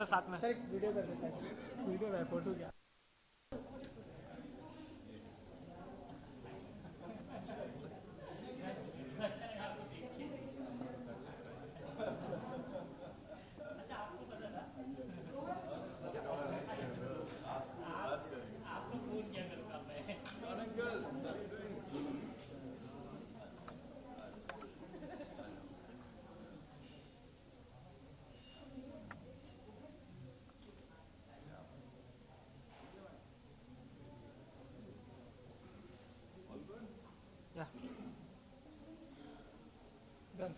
साथ में सर एक वीडियो कर दो सर, वीडियो है फोटो क्या। या डन।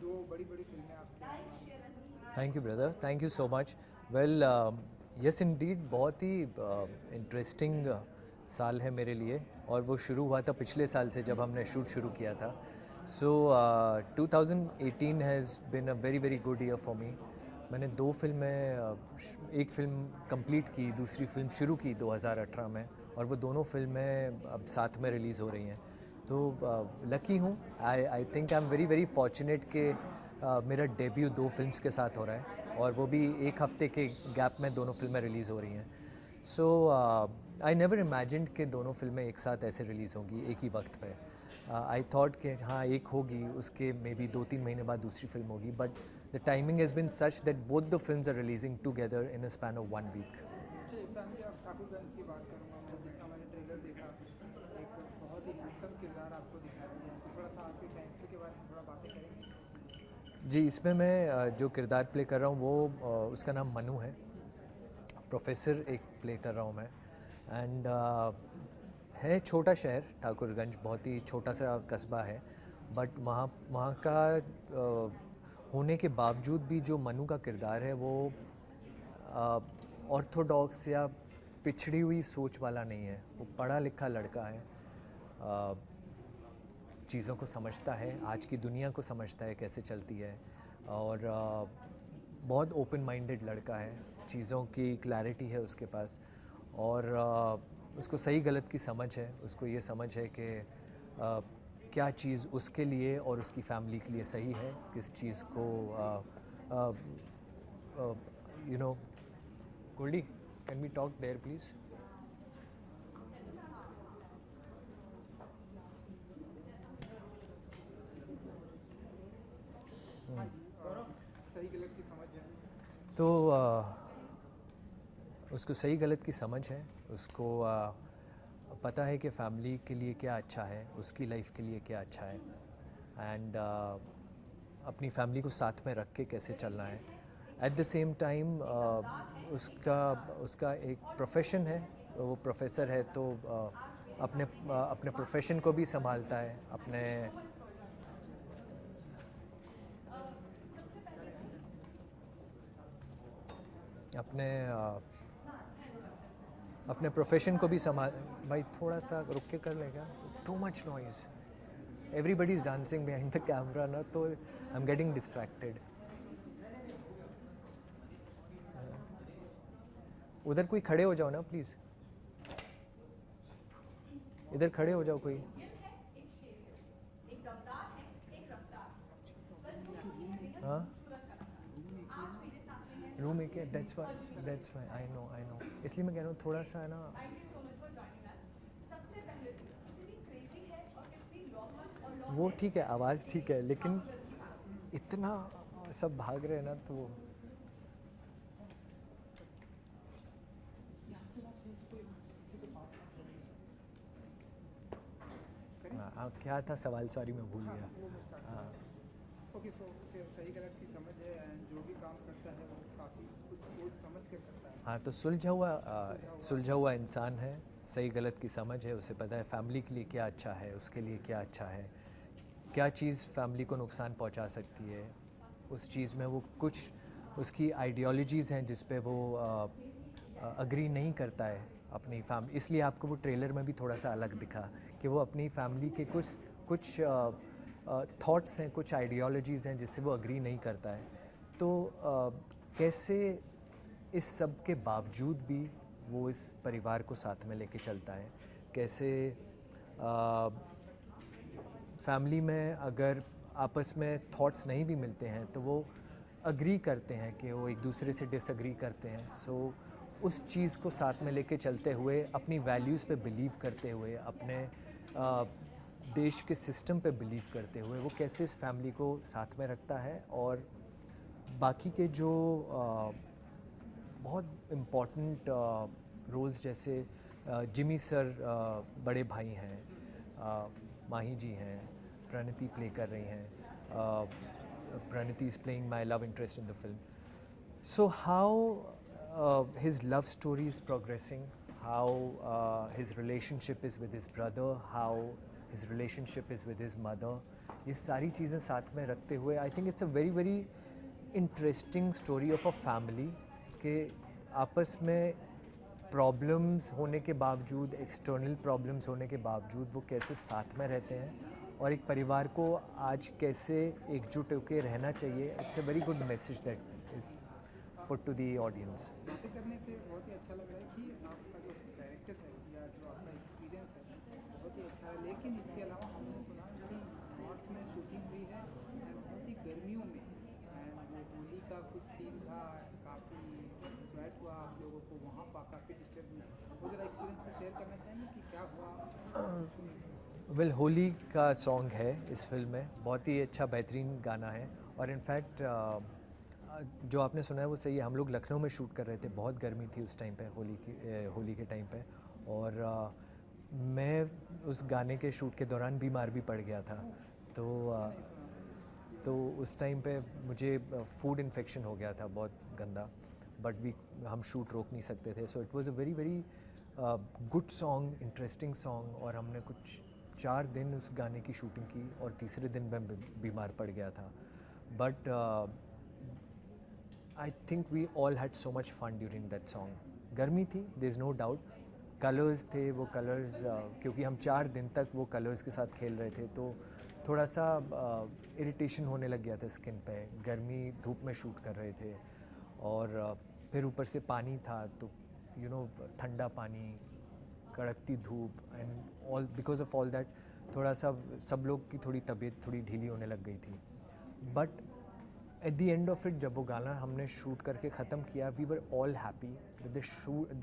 दो बड़ी बड़ी फिल्में आपकी। Thank you brother, thank you so much. Well yes Indeed, बहुत ही इंटरेस्टिंग साल है मेरे लिए, और वो शुरू हुआ था पिछले साल से जब हमने शूट शुरू किया था। सो 2018 has been a very very good year for me. मैंने दो फिल्में, एक फ़िल्म कंप्लीट की, दूसरी फिल्म शुरू की 2018 में, और वो दोनों फिल्में अब साथ में रिलीज़ हो रही हैं। तो लकी हूँ, I think I am very very fortunate कि मेरा डेब्यू दो फिल्म्स के साथ हो रहा है, और वो भी एक हफ्ते के गैप में दोनों फिल्में रिलीज़ हो रही हैं। सो आई नेवर इमेजिन्ड कि दोनों फिल्में एक साथ ऐसे रिलीज़ होंगी एक ही वक्त पे। आई थॉट कि हाँ एक होगी, उसके मे बी 2-3 महीने बाद दूसरी फिल्म होगी, but the timing has been such that both the films are releasing together in a span of 1 week. चलिए फैमिली ऑफ ठाकुरगंज की बात करूँगा मैं, जितना मैंने ट्रेलर देखा, एक बहुत ही हैंडसम किरदार आपको दिखाया गया है, तो थोड़ा सा आपके कैरेक्टर के बारे में थोड़ा बातें करेंगे। जी, इसमें मैं जो किरदार प्ले कर रहा हूँ वो उसका नाम मनु है। प्रोफेसर एक प्ले कर रहा हूँ मैं। एंड है छोटा शहर ठाकुरगंज, बहुत ही छोटा सा कस्बा है, बट वहाँ वहाँ का होने के बावजूद भी जो मनु का किरदार है वो ऑर्थोडॉक्स या पिछड़ी हुई सोच वाला नहीं है। वो पढ़ा लिखा लड़का है, चीज़ों को समझता है, आज की दुनिया को समझता है कैसे चलती है, और बहुत ओपन माइंडेड लड़का है, चीज़ों की क्लैरिटी है उसके पास, और उसको सही गलत की समझ है। उसको ये समझ है कि क्या चीज़ उसके लिए और उसकी फैमिली के लिए सही है, किस चीज़ को you know. Goldie, can we talk there please? हाँ जी, सही गलत की समझ है। तो उसको सही गलत की समझ है, उसको पता है कि फ़ैमिली के लिए क्या अच्छा है, उसकी लाइफ के लिए क्या अच्छा है, एंड अपनी फैमिली को साथ में रख के कैसे चलना है। एट द सेम टाइम उसका उसका एक प्रोफेशन है, वो प्रोफेसर है, तो अपने प्रोफेशन को भी संभालता है, अपने अपने प्रोफेशन को भी संभाल। भाई थोड़ा सा रुक के कर लेगा, too much noise, everybody is dancing behind the camera ना, तो आई एम गेटिंग डिस्ट्रैक्टेड। उधर कोई खड़े हो जाओ ना प्लीज़, इधर खड़े हो जाओ कोई। हाँ, रूम एक है, दैट्स वाई आई नो, इसलिए मैं कह रहा हूँ थोड़ा सा है ना। वो ठीक है, आवाज़ ठीक है, लेकिन इतना सब भाग रहे हैं ना, तो हाँ, क्या था सवाल, सॉरी मैं भूल गया। वो मैं स्टार्ट हाँ ओके। सो सही गलत की समझ है, एंड जो भी काम करता है वो काफ़ी कुछ सोच समझ कर करता है। हाँ, तो सुलझा सुलझा हुआ। हुआ इंसान है, सही गलत की समझ है, उसे पता है फैमिली के लिए क्या अच्छा है, उसके लिए क्या अच्छा है, क्या चीज़ फैमिली को नुकसान पहुंचा सकती है, उस चीज़ में वो कुछ उसकी आइडियोलॉजीज़ हैं जिस पे वो अग्री नहीं करता है अपनी फैमिली। इसलिए आपको वो ट्रेलर में भी थोड़ा सा अलग दिखा कि वो अपनी फैमिली के कुछ कुछ थॉट्स हैं, कुछ आइडियोलॉजीज़ हैं जिससे वो अग्री नहीं करता है। तो कैसे इस सब के बावजूद भी वो इस परिवार को साथ में लेके चलता है, कैसे फैमिली में अगर आपस में थॉट्स नहीं भी मिलते हैं तो वो अग्री करते हैं कि वो एक दूसरे से डिसअग्री करते हैं। सो उस चीज़ को साथ में लेके चलते हुए, अपनी वैल्यूज़ पे बिलीव करते हुए, अपने देश के सिस्टम पे बिलीव करते हुए वो कैसे इस फैमिली को साथ में रखता है। और बाकी के जो बहुत इम्पॉर्टेंट रोल्स जैसे जिमी सर बड़े भाई हैं, माही जी हैं, प्रणति प्ले कर रही हैं, Pranati is playing my love interest in the film. So how his love story is progressing, how his relationship is with his brother, how his relationship is with his mother, ये सारी चीज़ें साथ में रखते हुए I think it's a very very interesting story of a family के आपस में प्रॉब्लम्स होने के बावजूद, एक्सटर्नल प्रॉब्लम्स होने के बावजूद वो कैसे साथ में रहते हैं और एक परिवार को आज कैसे एकजुट होकर रहना चाहिए। It's a very good message that is put to the audience. बातें करने से बहुत ही अच्छा लग रहा है कि आपका जो कैरेक्टर है या जो आपका एक्सपीरियंस है बहुत ही अच्छा है। लेकिन इसके अलावा हमने सुना कि नॉर्थ में शूटिंग हुई है एंड बहुत ही गर्मियों में, एंड वो होली का कुछ सीन था, काफ़ी स्वेट हुआ आप लोगों को वहाँ पर, काफ़ी डिस्टर्ब हुई। वो ज़रा एक्सपीरियंस को शेयर करना चाहेंगे कि क्या हुआ? वेल होली का सॉन्ग है इस फिल्म में, बहुत ही अच्छा बेहतरीन गाना है। और इनफैक्ट जो आपने सुना है वो सही है। हम लोग लखनऊ में शूट कर रहे थे, बहुत गर्मी थी उस टाइम पे, होली के टाइम पे। और मैं उस गाने के शूट के दौरान बीमार भी पड़ गया था। तो उस टाइम पे मुझे फूड इन्फेक्शन हो गया था बहुत गंदा, बट भी हम शूट रोक नहीं सकते थे। So it was a very very good song, interesting song. और हमने कुछ 4 दिन उस गाने की शूटिंग की और तीसरे दिन मैं बीमार पड़ गया था। But I think we all had so much fun during that song. गर्मी थी, there is no doubt. Colours थे, वो कलर्स क्योंकि हम 4 दिन तक वो कलर्स के साथ खेल रहे थे तो थोड़ा सा इरिटेशन होने लग गया था स्किन पे। गर्मी, धूप में शूट कर रहे थे और फिर ऊपर से पानी था तो ठंडा पानी, कड़कती धूप and all, because of all that थोड़ा सा सब लोग की थोड़ी तबीयत थोड़ी ढीली होने लग गई थी। But at the end of it जब वो गाना हमने शूट करके ख़त्म किया, we were all happy that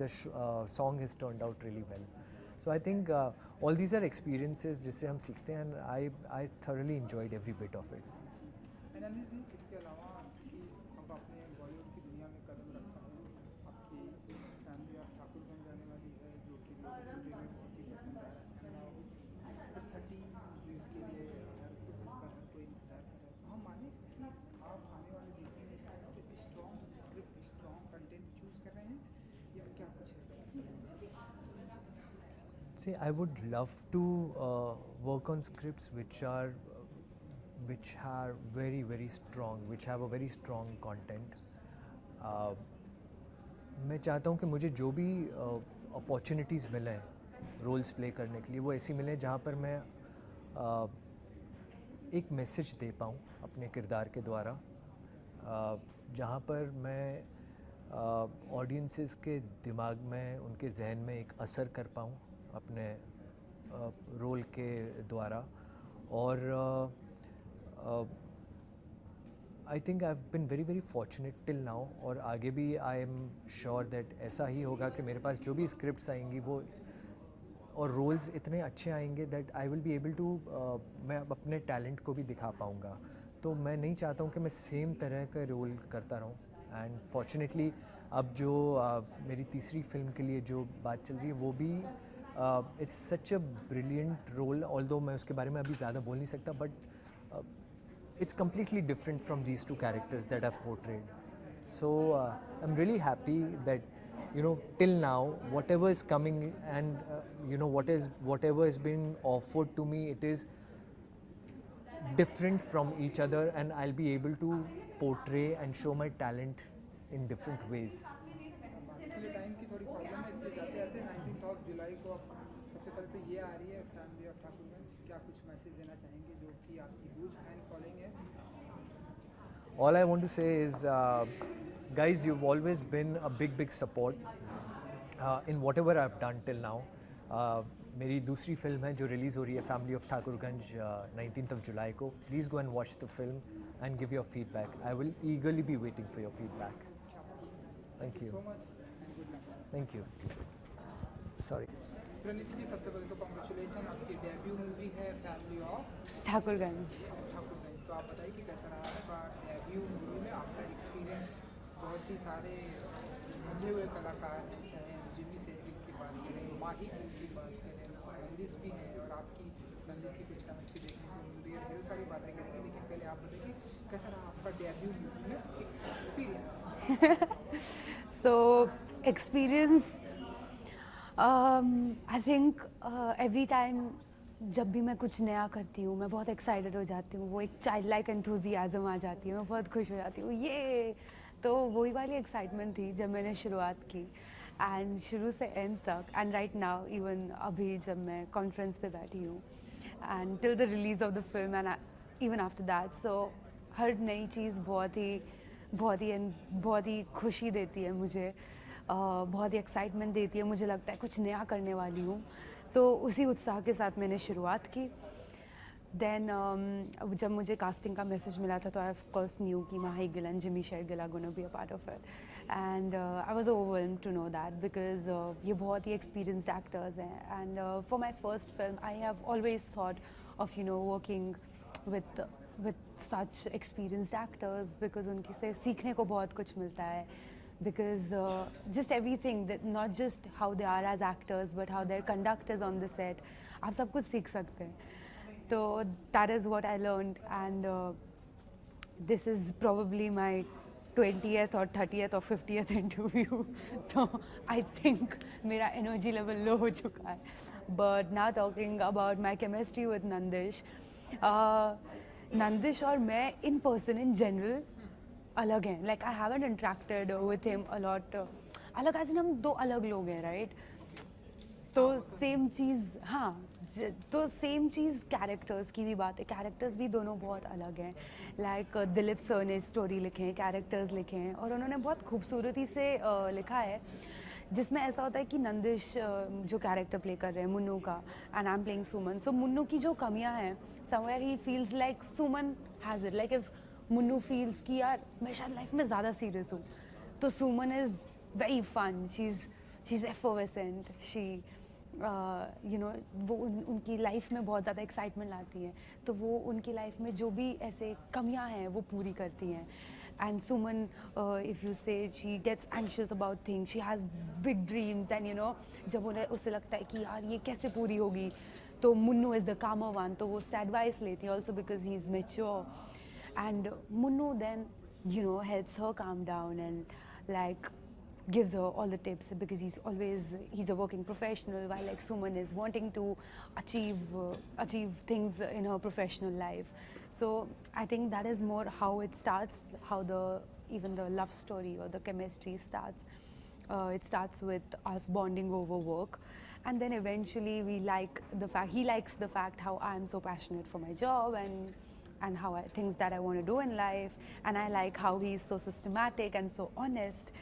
the song has turned out really well. So I think all these are experiences जिससे हम सीखते हैं and I thoroughly enjoyed every bit of it. And Anil ji, इसके अलावा कि अब आपने बॉलीवुड की दुनिया में कदम रखा है, आपकी फैमिली ऑफ ठाकुरगंज जाने वाली है जो कि लोगों को बहुत ही पसंद आ रहा है। सुपर 30 जो इसके लिए जिसका हर कोई इंतज़ार कर रहा है, तो हम माने कि आप आने वाले दिनों में इस तरह से strong script, strong content choose कर रहे हैं या क्या कुछ है? See, I would love to work on scripts which are very very strong, which have a very strong content. मैं चाहता हूँ कि मुझे जो भी अपॉर्चुनिटीज़ मिलें रोल्स प्ले करने के लिए, वो ऐसी मिलें जहाँ पर मैं एक मैसेज दे पाऊँ अपने किरदार के द्वारा, जहाँ पर मैं ऑडियंसेस के दिमाग में, उनके जहन में एक असर कर पाऊँ अपने रोल के द्वारा। और I think I have been very very fortunate till now, और आगे भी आई एम श्योर दैट ऐसा ही होगा कि मेरे पास जो भी स्क्रिप्ट्स आएंगी वो और रोल्स इतने अच्छे आएंगे that I will be able to, मैं अपने टैलेंट को भी दिखा पाऊँगा। तो मैं नहीं चाहता हूँ कि मैं सेम तरह का रोल करता रहूँ। एंड फॉर्चुनेटली अब जो मेरी तीसरी फिल्म के लिए जो बात चल रही है वो भी it's such a brilliant role, although मैं उसके बारे में अभी ज़्यादा बोल नहीं सकता, but it's completely different from these two characters that I've portrayed. So I'm really happy that till now whatever is coming and whatever is being offered to me, it is different from each other and I'll be able to portray and show my talent in different ways. Actually time की थोड़ी problem है, इसलिए जाते जाते 19 जुलाई को सबसे पहले तो ये आ रही है फैमिली ऑफ ठाकुरगंज, क्या कुछ मैसेज देना चाहेंगे जो कि आपकी ह्यूज फैन फॉलोइंग है? All I want to say is, guys, you've always been a big support in whatever I've done till now. मेरी दूसरी फिल्म है जो रिलीज़ हो रही है family of Thakurganj 19th of July को. Please go and watch the film and give your feedback. I will eagerly be waiting for your feedback. Thank you. So much and good luck. Thank you. Sorry. Praneeti ji, सबसे पहले तो congratulation, आपकी debut movie है family of Thakurganj. Thakurganj. तो आप बताइए कि कैसा रहा आपका डेब्यू मूवी में, आपका एक्सपीरियंस. बहुत ही सारे मंझे हुए कलाकार हैं, चाहे जिमी सेठिक की बात करें, माही गिल की बात करें, नंदिश भी हैं, और आपकी नंदिश की कुछ केमिस्ट्री देखने को मिल रही है. ढेर सारी बातें करेंगे, लेकिन पहले आप बताइए कैसा रहा आपका डेब्यू मूवी में experience. So experience, I think every time जब भी मैं कुछ नया करती हूँ मैं बहुत एक्साइटेड हो जाती हूँ. वो एक चाइल्ड लाइक एंथुजियाज्म आ जाती है, मैं बहुत खुश हो जाती हूँ. ये तो वही वाली एक्साइटमेंट थी जब मैंने शुरुआत की, एंड शुरू से एंड तक, एंड राइट नाउ इवन अभी जब मैं कॉन्फ्रेंस पे बैठी हूँ and till the release of the film and even after that. So हर नई चीज़ बहुत ही खुशी देती है मुझे, बहुत ही एक्साइटमेंट देती है. मुझे लगता है कुछ नया करने वाली हूँ, तो उसी उत्साह के साथ मैंने शुरुआत की. देन जब मुझे कास्टिंग का मैसेज मिला था तो आई ऑफ कोर्स न्यू कि Mahie Gill and Jimmy Shergill are gonna be a part of it, and I was overwhelmed to know that because ये बहुत ही एक्सपीरियंस्ड एक्टर्स हैं. And for my first film I have always thought of working with such experienced actors because उनकी से सीखने को बहुत कुछ मिलता है. Because just everything, that not just how they are as actors but how their conduct is on the set, आप सब कुछ सीख सकते हैं. तो that is what I learned, and this is probably my 20th or 30th or 50th interview. तो I think मेरा energy level low हो चुका है. But now talking about my chemistry with Nandish, Nandish और मैं इन पर्सन इन जनरल अलग हैं. Like I haven't interacted with him a lot. अलग एज इन हम दो अलग लोग हैं, राइट? तो सेम चीज़, हाँ, तो सेम चीज़ कैरेक्टर्स की भी बात है. कैरेक्टर्स भी दोनों बहुत अलग हैं. लाइक दिलीप सर ने स्टोरी लिखे हैं, कैरेक्टर्स लिखे हैं, और उन्होंने बहुत खूबसूरती से लिखा है, जिसमें ऐसा होता है कि नंदिश जो कैरेक्टर प्ले कर रहे हैं मुन्नू का, एंड आई एम प्लेइंग सुमन. सो मुन्नू की जो कमियां हैं, somewhere he feels like Suman has it. Like if Munnu feels कि यार मैं शायद लाइफ में ज़्यादा सीरियस हूँ, तो Suman is very fun. She is effervescent. She वो उनकी लाइफ में बहुत ज़्यादा एक्साइटमेंट लाती हैं. तो वो उनकी लाइफ में जो भी ऐसे कमियां हैं वो पूरी करती हैं. And Suman, if you say, she gets anxious about things, she has big dreams, and जब उन्हें उसे लगता है कि यार ये कैसे पूरी होगी, तो Munnu is the calmer one, तो वो advice लेती है also because he is mature, and Munnu then helps her calm down and like gives her all the tips because he's a working professional, while like Suman is wanting to achieve things in her professional life. So I think that is more how it starts, how even the love story or the chemistry starts. It starts with us bonding over work, and then eventually he likes the fact how I'm so passionate for my job and how things that I want to do in life, and I like how he's so systematic and so honest.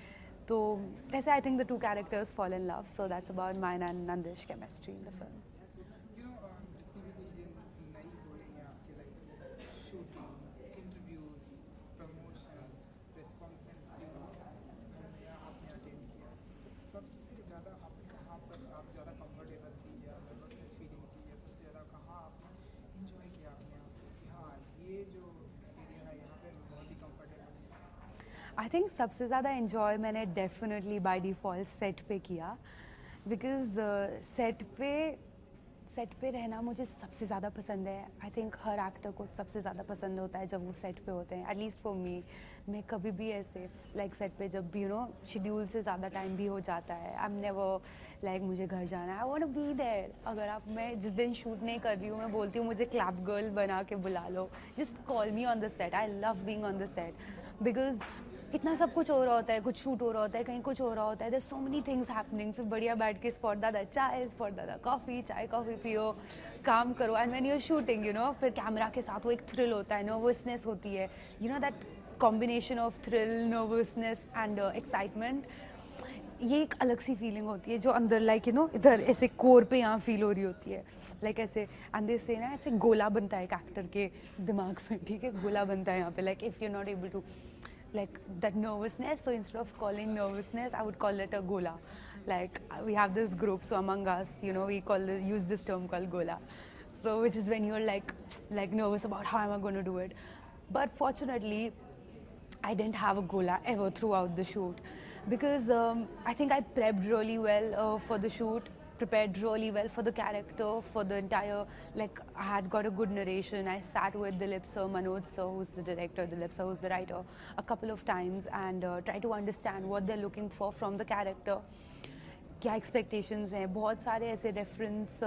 So ऐसे I think the two characters fall in love. So that's about mine and Nandish chemistry in the film. जितनी भी चीज़ें नई हो रही हैं आपके, like shooting, interviews, promotion, press conference भी आपने अटेंड किया, सबसे ज़्यादा आप कहाँ पर आप ज़्यादा कंफर्टेबल थी या नर्वसनेस फीलिंग थी, या सबसे ज़्यादा कहाँ आपने इंजॉय किया अपने आप को कि हाँ ये जो एरिया है यहाँ पे बहुत ही कंफर्टेबल है? आई थिंक सबसे ज़्यादा इन्जॉय मैंने डेफिनेटली बाय डिफ़ॉल्ट सेट पे किया, बिकॉज सेट पे रहना मुझे सबसे ज़्यादा पसंद है. आई थिंक हर एक्टर को सबसे ज़्यादा पसंद होता है जब वो सेट पे होते हैं, एटलीस्ट फॉर मी. मैं कभी भी ऐसे लाइक सेट पे जब भी शेड्यूल से ज़्यादा टाइम भी हो जाता है, आई एम नेवर लाइक मुझे घर जाना है, I want to be there. अगर मैं जिस दिन शूट नहीं कर रही हूँ, मैं बोलती हूँ मुझे क्लैप गर्ल बना के बुला लो, just call me on the set. I love being on the set because इतना सब कुछ हो रहा होता है, कुछ शूट हो रहा होता है, कहीं कुछ हो रहा होता है, there so many things happening. फिर बढ़िया बैठ के स्पॉट दादा चाय, स्पॉट दादा कॉफ़ी, चाय कॉफ़ी पियो, काम करो. And when you are shooting फिर कैमरा के साथ वो एक थ्रिल होता है, नर्वसनेस होती है, that combination of thrill, nervousness and excitement. ये एक अलग सी फीलिंग होती है जो अंदर लाइक यू नो इधर ऐसे कोर पे यहाँ फील हो रही होती है लाइक ऐसे अंदर से ना ऐसे गोला बनता है एक एक्टर के दिमाग में, ठीक है, गोला बनता है यहाँ पे like if you not able to like that nervousness, so instead of calling nervousness I would call it a gola. Like we have this group, so among us, you know, we use this term called gola, so which is when you're like nervous about how am I going to do it. But fortunately I didn't have a gola ever throughout the shoot because I think I prepped really well for the shoot, prepared really well for the character, for the entire, like I had got a good narration. I sat with Dilip sir, Manoj sir who's the director, Dilip sir who's the writer, a couple of times and try to understand what they're looking for from the character. क्या expectations हैं, बहुत सारे ऐसे reference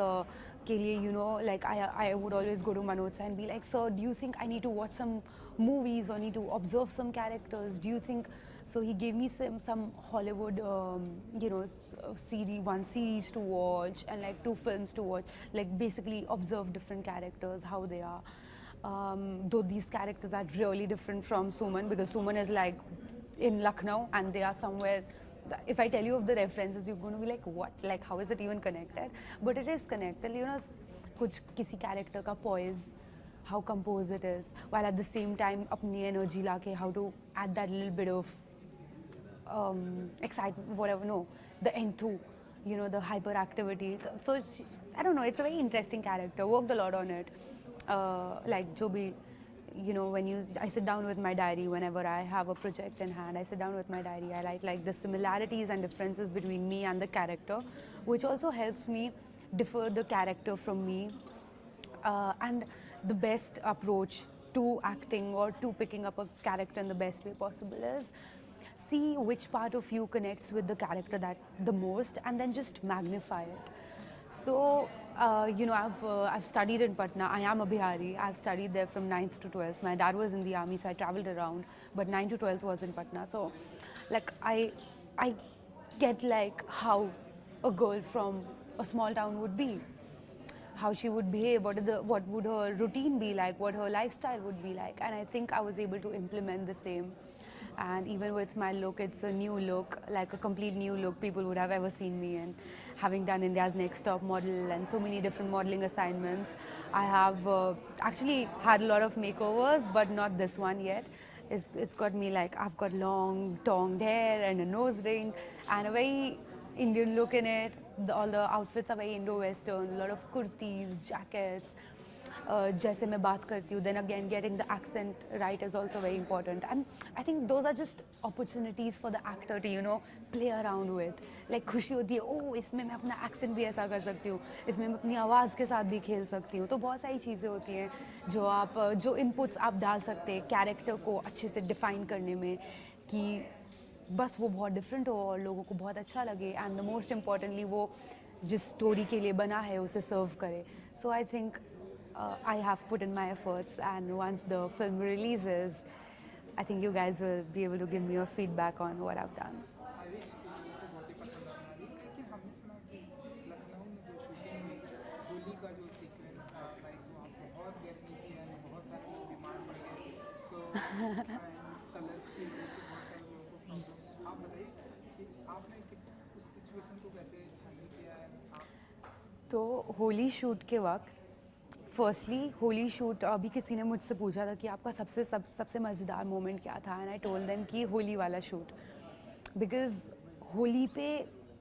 के लिए, you know, like I would always go to Manoj and be like, sir, do you think I need to watch some movies or need to observe some characters? Do you think? So he gave me some Hollywood, you know, one series to watch and like 2 films to watch, like basically observe different characters, how they are. Though these characters are really different from Suman because Suman is like in Lucknow and they are somewhere. If I tell you of the references, you're going to be like, what? Like, how is it even connected? But it is connected, you know, कुछ किसी character का poise, how composed it is, while at the same time अपनी energy लाके how to add that little bit of excitement, whatever, no, the enthu, you know, the hyperactivity. So I don't know, it's a very interesting character, worked a lot on it. Like jo bhi, you know, I sit down with my diary whenever I have a project in hand. I sit down with my diary. I like the similarities and differences between me and the character, which also helps me differ the character from me. And the best approach to acting or to picking up a character in the best way possible is see which part of you connects with the character that the most, and then just magnify it. So, you know, I've studied in Patna. I am a Bihari. I've studied there from 9th to 12th. My dad was in the army, so I traveled around. But 9th to 12th was in Patna. So, like, I get like how a girl from a small town would be, how she would behave, what would her routine be like, what her lifestyle would be like. And I think I was able to implement the same. And even with my look, it's a new look, like a complete new look people would have ever seen me in. Having done India's Next Top Model and so many different modeling assignments, I have actually had a lot of makeovers, but not this one yet. It's got me like, I've got long tongued hair and a nose ring and a very Indian look in it. All the outfits are very Indo-Western, a lot of kurtis, jackets. जैसे मैं बात करती हूँ, then again getting the accent right is also very important, and I think those are just opportunities for the actor to, you know, play around with. Like खुशी होती है, oh इसमें मैं अपना accent भी ऐसा कर सकती हूँ, इसमें मैं अपनी आवाज़ के साथ भी खेल सकती हूँ. तो बहुत सारी चीज़ें होती हैं जो inputs आप डाल सकते हैं character को अच्छे से define करने में कि बस वो बहुत different हो और लोगों को बहुत अच्छा लगे, and the most importantly वो जिस story के लिए बना है उसे serve करे. So I think I have put in my efforts, and once the film releases, I think you guys will be able to give me your feedback on what I've done. Ayush की लोगों को बहुत ही पसंद आता है, लेकिन हमने सुना कि लखनऊ में जो शूटिंग में होली का जो सीक्वेंस था, लाइक वहाँ बहुत गर्मी थी और बहुत सारे लोग बीमार पड़ गए. सो कलर्स की वजह से बहुत सारे लोगों को प्रॉब्लम. आप बताइए कि आपने उस सिचुएशन को कैसे हैंडल किया है. तो होली शूट के वक्त फर्स्टली होली शूट अभी किसी ने मुझसे पूछा था कि आपका सबसे मज़ेदार मोमेंट क्या था, एंड आई टोल्ड देम कि होली वाला शूट, बिकॉज होली पे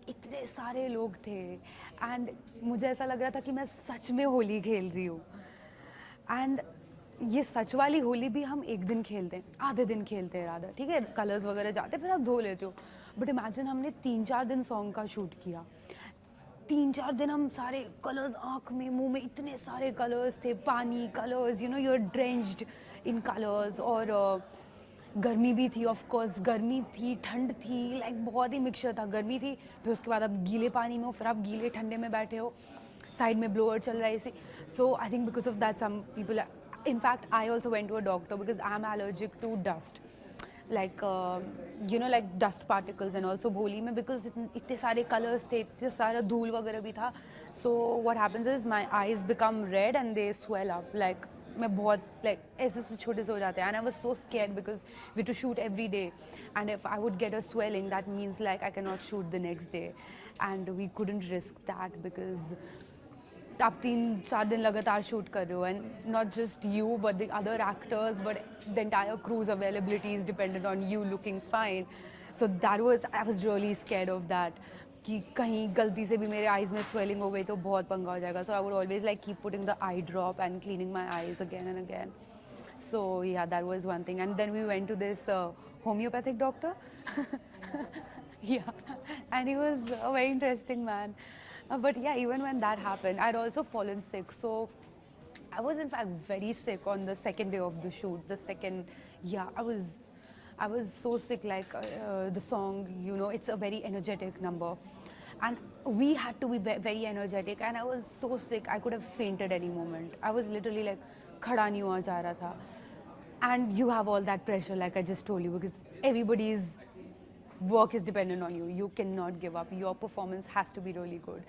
इतने सारे लोग थे एंड मुझे ऐसा लग रहा था कि मैं सच में होली खेल रही हूँ. एंड ये सच वाली होली भी हम एक दिन खेलते हैं, आधे दिन खेलते हैं राधा, ठीक है, कलर्स वगैरह जाते फिर आप धो लेते हो. बट इमेजिन हमने 3-4 दिन सॉन्ग का शूट किया, 3-4 दिन हम सारे कलर्स, आँख में मुंह में इतने सारे कलर्स थे, पानी colours, you know, you are drenched in colours. और गर्मी भी थी, ऑफ कोर्स गर्मी थी, ठंड थी, लाइक बहुत ही मिक्सचर था. गर्मी थी, फिर उसके बाद आप गीले पानी में हो, फिर आप गीले ठंडे में बैठे हो, साइड में ब्लोअर चल रहा है ऐसे. So I think because of that some people, in fact I also went to a doctor because I'm allergic to dust, like you know, like dust particles and also Holi में because इतने सारे colors थे, इतने सारा धूल वगैरह भी था. So what happens is my eyes become red and they swell up, like मैं बहुत लाइक ऐसे से छोटे से हो जाते हैं and I was so scared because we to shoot every day and if I would get a swelling that means like I can not shoot the next day and we couldn't risk that because आप 3-4 दिन लगातार shoot कर रहे हो and not just you but the other actors but the entire crew's availability is dependent on you looking fine so that was I was really scared of that कि कहीं गलती से भी मेरे आईज में स्वेलिंग हो गई तो बहुत पंगा हो जाएगा so I would always like keep putting the eye drop and cleaning my eyes again and again so yeah that was one thing and then we went to this homeopathic doctor yeah and he was a very interesting man but yeah even when that happened I'd also fallen sick so I was in fact very sick on the second day of the shoot the second yeah I was so sick like the song you know it's a very energetic number and we had to be very energetic and I was so sick I could have fainted any moment I was literally like खड़ा नहीं हुआ जा रहा था and you have all that pressure like I just told you because everybody's work is dependent on you cannot give up your performance has to be really good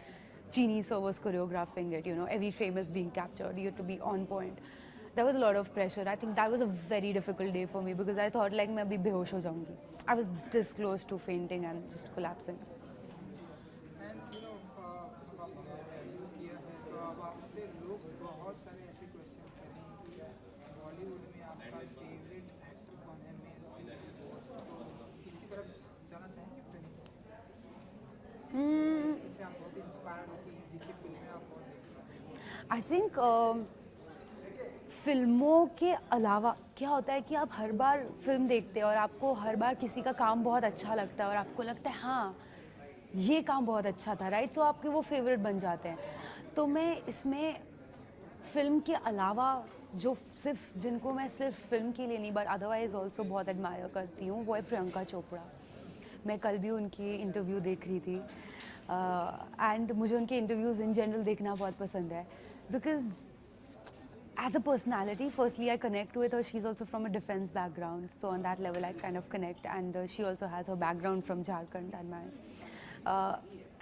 Genie sir was choreographing it you know every frame is being captured you have to be on point there was a lot of pressure I think that was a very difficult day for me because I thought like मैं अभी बेहोश हो जाऊंगी I was this close to fainting and just collapsing and you know अब आपने interview किया है तो अब आपसे लोग बहुत सारे ऐसे क्वेश्चन करेंगे कि बॉलीवुड में आपका फेवरेट एक्टर कौन है मेल तो किसकी तरफ जाना चाहेंगे इससे आप बहुत इंस्पायर्ड होती हैं जिनकी फिल्में आप बहुत देखते हैं आई थिंक फिल्मों के अलावा क्या होता है कि आप हर बार फिल्म देखते हैं और आपको हर बार किसी का काम बहुत अच्छा लगता है और आपको लगता है हाँ ये काम बहुत अच्छा था राइट तो आपके वो फेवरेट बन जाते हैं तो मैं इसमें फिल्म के अलावा जो सिर्फ जिनको मैं सिर्फ फिल्म के लिए नहीं बट अदरवाइज ऑल्सो बहुत एडमायर करती हूँ वो है प्रियंका चोपड़ा मैं कल भी उनकी इंटरव्यू देख रही थी एंड मुझे उनके इंटरव्यूज़ इन जनरल देखना बहुत पसंद है because as a personality, firstly, I connect with her. She's also from a defense background. So on that level, I kind of connect. And she also has her background from Jharkhand and mine.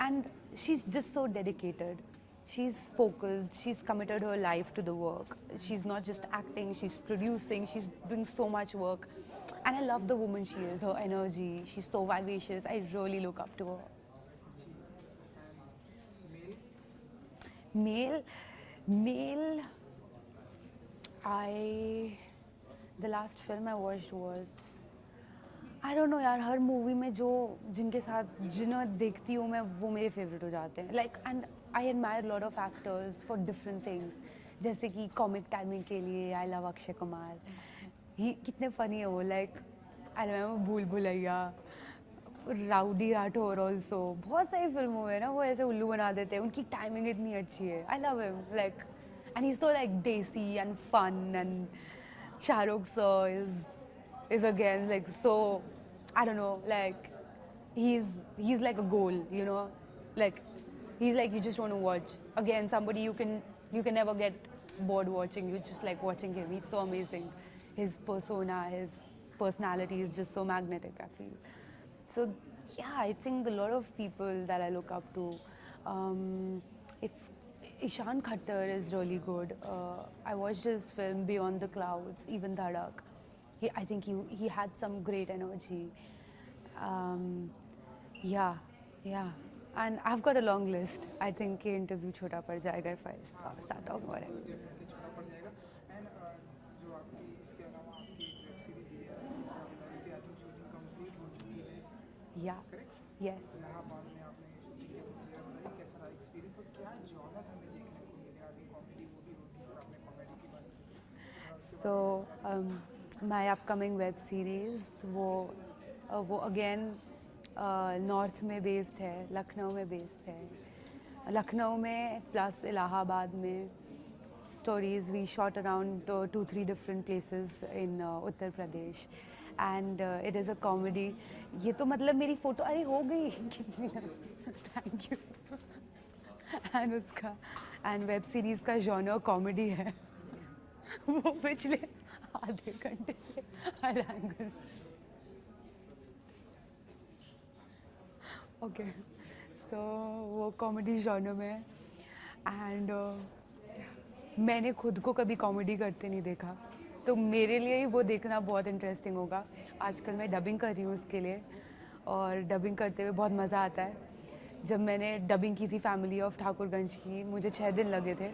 And she's just so dedicated. She's focused. She's committed her life to the work. She's not just acting. She's producing. She's doing so much work. And I love the woman she is, her energy. She's so vivacious. I really look up to her. Male? Male... the last film I watched was I don't know यार हर movie में जो जिनके साथ जिन्हें देखती हूँ मैं वो मेरे फेवरेट हो जाते हैं like and I admire lot of actors for different things जैसे कि कॉमिक टाइमिंग के लिए आई लव अक्षय कुमार ही कितने फ़नी है वो लाइक आई रिमेम्बर भूल भुलैया राउडी राठौर ऑल्सो बहुत सारी फिल्मों में ना वो ऐसे उल्लू बना देते हैं उनकी टाइमिंग इतनी अच्छी है I love him like and he's so like desi and fun and Shah Rukh sir is again like so I don't know like he's like a goal you know like he's like you just want to watch again somebody you can never get bored watching you just like watching him he's so amazing his persona his personality is just so magnetic I feel so yeah I think a lot of people that I look up to if Ishan Khattar is really good. I watched his film Beyond the Clouds, even Dhadak. I think he had some great energy. Yeah. And I've got a long list. I think ये interview छोटा पड़ जाएगा if I start talking about it. Definitely छोटा पड़ जाएगा and जो आपकी इसके अलावा आपकी वेब सीरीज है की आई थिंक शूटिंग कंप्लीट हो चुकी है Yeah. Correct Yes. इलाहाबाद में आपने शूटिंग की तस्वीरें बनाई कैसा रहा एक्सपीरियंस और क्या जॉनर हमें देखने को मिलेगा आई थिंक कॉमेडी मूवी होगी और आपने कॉमेडी की बात की So my upcoming web series वो again नॉर्थ में बेस्ड है लखनऊ में बेस्ड है लखनऊ में प्लस इलाहाबाद में stories we shot around 2-3 different places in Uttar Pradesh and it is a comedy ये तो मतलब मेरी फोटो अरे हो गई थैंक यू एंड उसका एंड वेब सीरीज़ का जॉनर कॉमेडी है वो पिछले आधे घंटे से हर एंगल ओके सो वो कॉमेडी जॉनर में एंड मैंने खुद को कभी कॉमेडी करते नहीं देखा, तो मेरे लिए ही वो देखना बहुत इंटरेस्टिंग होगा। आजकल मैं डबिंग कर रही हूँ उसके लिए, और डबिंग करते हुए बहुत मज़ा आता है। जब मैंने डबिंग की थी फैमिली ऑफ ठाकुरगंज की, मुझे 6 दिन लगे थे,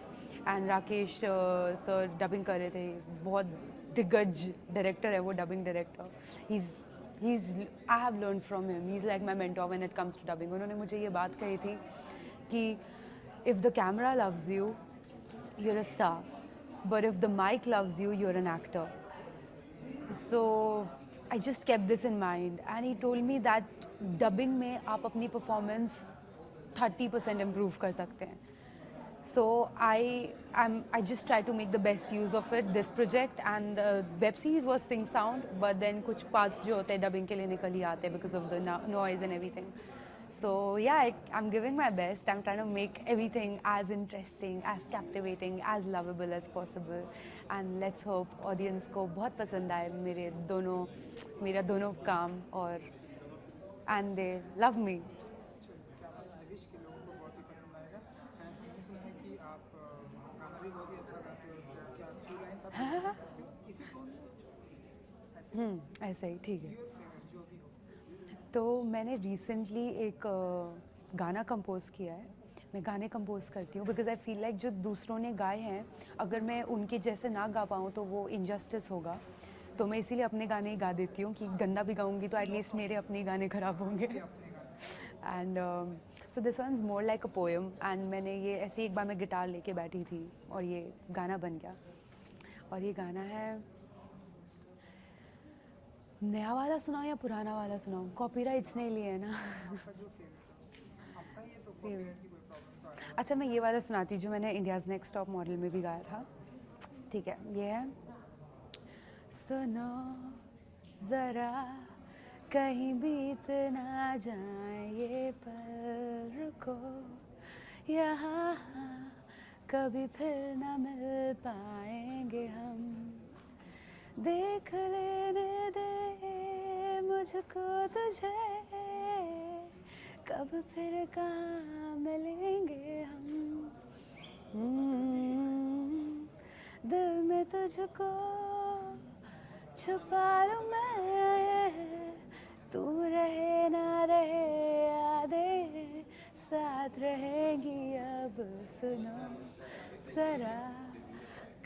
एंड राकेश सर डबिंग कर रहे थे। बहुत दिग्गज डायरेक्टर है वो, dubbing director. He I have learn from him, he is like my mentor when it comes to dubbing. उन्होंने मुझे ये बात कही थी कि if the camera loves you, you're a star, but if the mic loves you, you're an actor. So I just kept this in mind, and he told me that dubbing में आप अपनी performance 30% improve कर सकते हैं. So I just try to make the best use of it, this project, and the web series was Sing Sound, but then कुछ parts जो होते हैं dubbing के लिए निकल ही आते हैं because of the noise and everything. So yeah, I'm giving my best. I'm trying to make everything as interesting, as captivating, as lovable as possible. And let's hope audience को बहुत पसंद आए मेरा दोनों काम, और and they love me. क्या बात, आई विश के लोगों को बहुत ही पसंद आएगा। एंड मैंने सुना है कि आप गाना भी बहुत ही अच्छा गाते हो, तो क्या फ्यू लाइन्स आप गा सकते हो इसी टोन में? ऐसे ऐसा ही ठीक है। योर फेवरेट जो भी हो। तो मैंने रिसेंटली एक गाना कंपोज़ किया है। मैं गाने कंपोज़ करती हूँ बिकॉज़ आई फील लाइक जो दूसरों ने गाए हैं, अगर मैं उनके जैसे ना गा पाऊँ तो वो इनजस्टिस होगा। तो मैं इसीलिए अपने गाने ही गा देती हूँ कि गंदा भी गाऊँगी तो एटलीस्ट मेरे अपने गाने ख़राब होंगे। And so this one is more like a poem, and मैंने ये ऐसे एक बार मैं गिटार लेके बैठी थी और ये गाना बन गया। और ये गाना है, नया वाला सुनाऊँ या पुराना वाला सुनाऊँ? कॉपीराइट्स नहीं लिए ना। आपका जो फेवरेट हो, आपका ये तो कॉपीराइट की कोई प्रॉब्लम तो आएगा। अच्छा, मैं ये वाला सुनाती हूँ जो मैंने इंडियाज़ नेक्स्ट टॉप मॉडल में भी गाया था। ठीक है, ये है, सुनो ज़रा कहीं बीत ना जाए ये पल, रुको यहाँ कभी फिर ना मिल पाएंगे हम, देख लेने दे मुझको तुझे, कब फिर कहाँ मिलेंगे हम, दिल में तुझको छुपा लूँ मैं, तू रहे ना रहे यादें साथ रहेंगी अब, सुनो जरा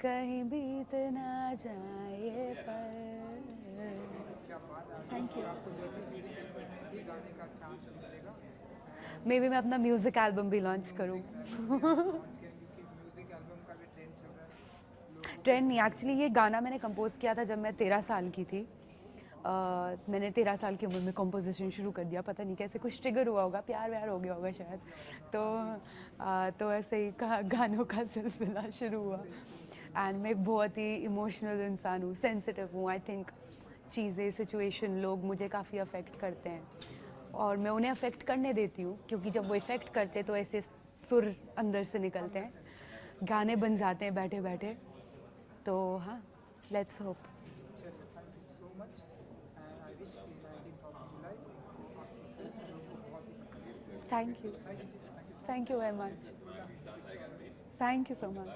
कहीं बीत ना जाए पल। Thank you. आपको जल्दी मेरी फिल्म में भी गाने का चांस मिलेगा। मे बी मैं अपना म्यूज़िक एल्बम भी लॉन्च करूँ। क्योंकि म्यूजिक एल्बम का भी ट्रेंड चल रहा है। ट्रेंड नहीं, एक्चुअली ये गाना मैंने कंपोज़ किया था जब मैं 13 साल की थी। मैंने 13 साल की उम्र में कंपोजिशन शुरू कर दिया, पता नहीं कैसे कुछ ट्रिगर हुआ होगा, प्यार व्यार हो गया होगा शायद, तो ऐसे ही गानों का सिलसिला शुरू हुआ। एंड मैं एक बहुत ही इमोशनल इंसान हूँ, सेंसिटिव हूँ। आई थिंक चीज़ें, सिचुएशन, लोग मुझे काफ़ी अफेक्ट करते हैं और मैं उन्हें अफेक्ट करने देती हूँ, क्योंकि जब वो इफ़ेक्ट करते तो ऐसे सुर अंदर से निकलते हैं, गाने बन जाते हैं बैठे बैठे। तो हाँ, लेट्स होप। चलिए, thank you so much and I wish कि 19th ऑफ जुलाई आपकी फिल्म लोगों को बहुत ही पसंद आए। Thank you, thank you very much, thank you so much.